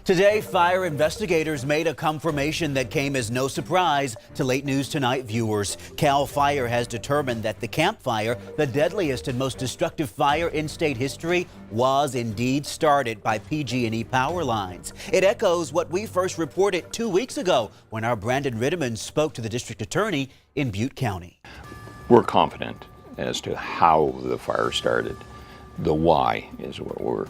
Today, fire investigators made a confirmation that came as no surprise to Late News Tonight viewers. CAL FIRE has determined that the Camp Fire, the deadliest and most destructive fire in state history, was indeed started by PG&E power lines. It echoes what we first reported 2 weeks ago when our Brandon Rittiman spoke to the district attorney in Butte County. We're confident as to how the fire started. The why is what we're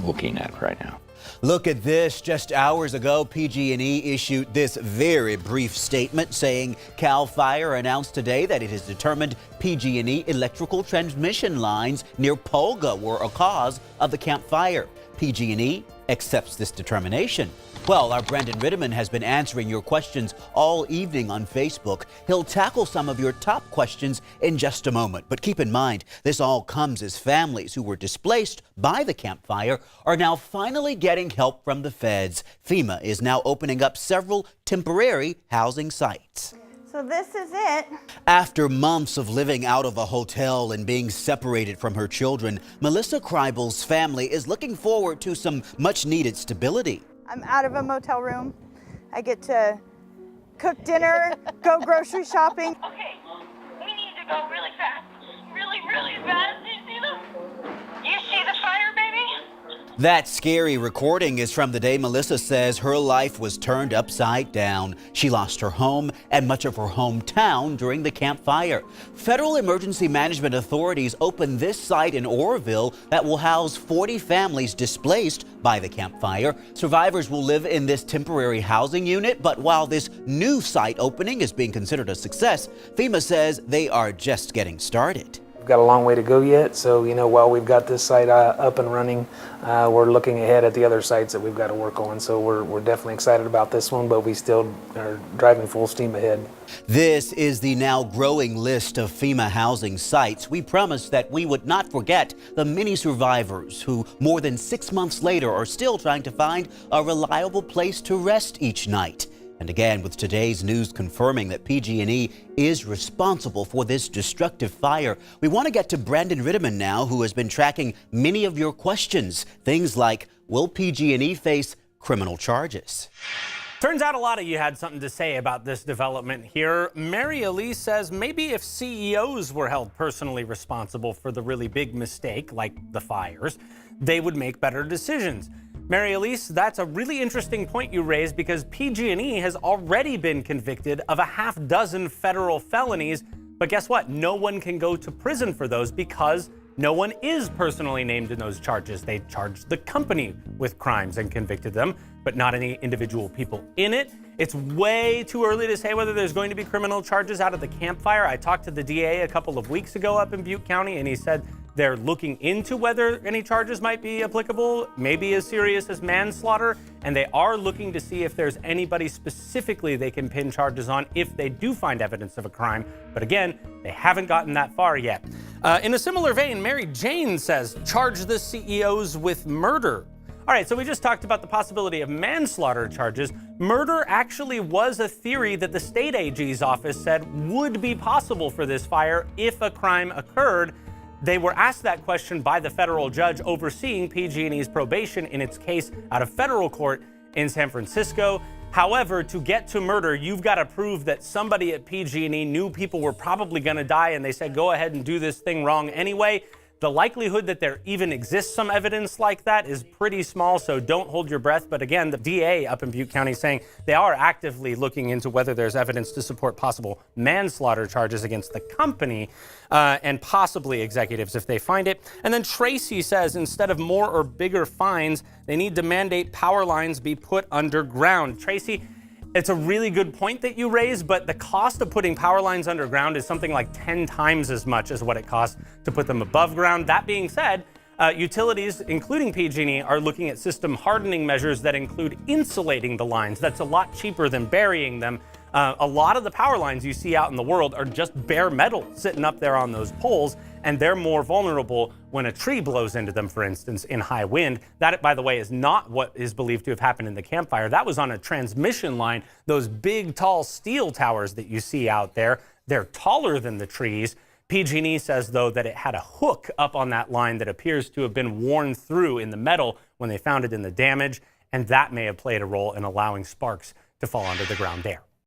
looking at right now. Look at this. Just hours ago, PG&E issued this very brief statement saying CAL FIRE announced today that it has determined PG&E electrical transmission lines near Polga were a cause of the Camp Fire. PG&E accepts this determination. Well, our Brandon Rittiman has been answering your questions all evening on Facebook. He'll tackle some of your top questions in just a moment. But keep in mind, this all comes as families who were displaced by the Camp Fire are now finally getting help from the feds. FEMA is now opening up several temporary housing sites. So this is it. After months of living out of a hotel and being separated from her children, Melissa Kreibel's family is looking forward to some much-needed stability. I'm out of a motel room. I get to cook dinner, go grocery shopping. Okay, we need to go really fast. Really fast. Do you see them? You see the fire, baby? That scary recording is from the day Melissa says her life was turned upside down. She lost her home and much of her hometown during the Camp Fire. Federal emergency management authorities opened this site in Oroville that will house 40 families displaced by the Camp Fire. Survivors will live in this temporary housing unit, but while this new site opening is being considered a success, FEMA says they are just getting started. We've got a long way to go yet, so while we've got this site up and running, we're looking ahead at the other sites that we've got to work on. So we're definitely excited about this one, but we still are driving full steam ahead. This is the now growing list of FEMA housing sites. We promised that we would not forget the many survivors who more than 6 months later are still trying to find a reliable place to rest each night. And again, with today's news confirming that PG&E is responsible for this destructive fire, we want to get to Brandon Rittiman now, who has been tracking many of your questions. Things like, will PG&E face criminal charges? Turns out a lot of you had something to say about this development here. Mary Elise says maybe if CEOs were held personally responsible for the really big mistake, like the fires, they would make better decisions. Mary Elise, that's a really interesting point you raised because PG&E has already been convicted of a half dozen federal felonies. But guess what? No one can go to prison for those because no one is personally named in those charges. They charged the company with crimes and convicted them, but not any individual people in it. It's way too early to say whether there's going to be criminal charges out of the Camp Fire. I talked to the DA a couple of weeks ago up in Butte County, and he said they're looking into whether any charges might be applicable, maybe as serious as manslaughter, and they are looking to see if there's anybody specifically they can pin charges on if they do find evidence of a crime. But again, they haven't gotten that far yet. In a similar vein, Mary Jane says, charge the CEOs with murder. All right, so we just talked about the possibility of manslaughter charges. Murder actually was a theory that the state AG's office said would be possible for this fire if a crime occurred. They were asked that question by the federal judge overseeing PG&E's probation in its case out of federal court in San Francisco. However, to get to murder, you've got to prove that somebody at PG&E knew people were probably going to die and they said, go ahead and do this thing wrong anyway. The likelihood that there even exists some evidence like that is pretty small, so don't hold your breath. But again, the DA up in Butte County saying they are actively looking into whether there's evidence to support possible manslaughter charges against the company and possibly executives if they find it. And then Tracy says instead of more or bigger fines, they need to mandate power lines be put underground. Tracy, it's a really good point that you raise, but the cost of putting power lines underground is something like 10 times as much as what it costs to put them above ground. That being said, utilities, including PG&E, are looking at system hardening measures that include insulating the lines. That's a lot cheaper than burying them. A lot of the power lines you see out in the world are just bare metal sitting up there on those poles, and they're more vulnerable when a tree blows into them, for instance, in high wind. That, by the way, is not what is believed to have happened in the Camp Fire. That was on a transmission line, those big, tall steel towers that you see out there. They're taller than the trees. PG&E says, though, that it had a hook up on that line that appears to have been worn through in the metal when they found it in the damage. and that may have played a role in allowing sparks to fall onto the ground there.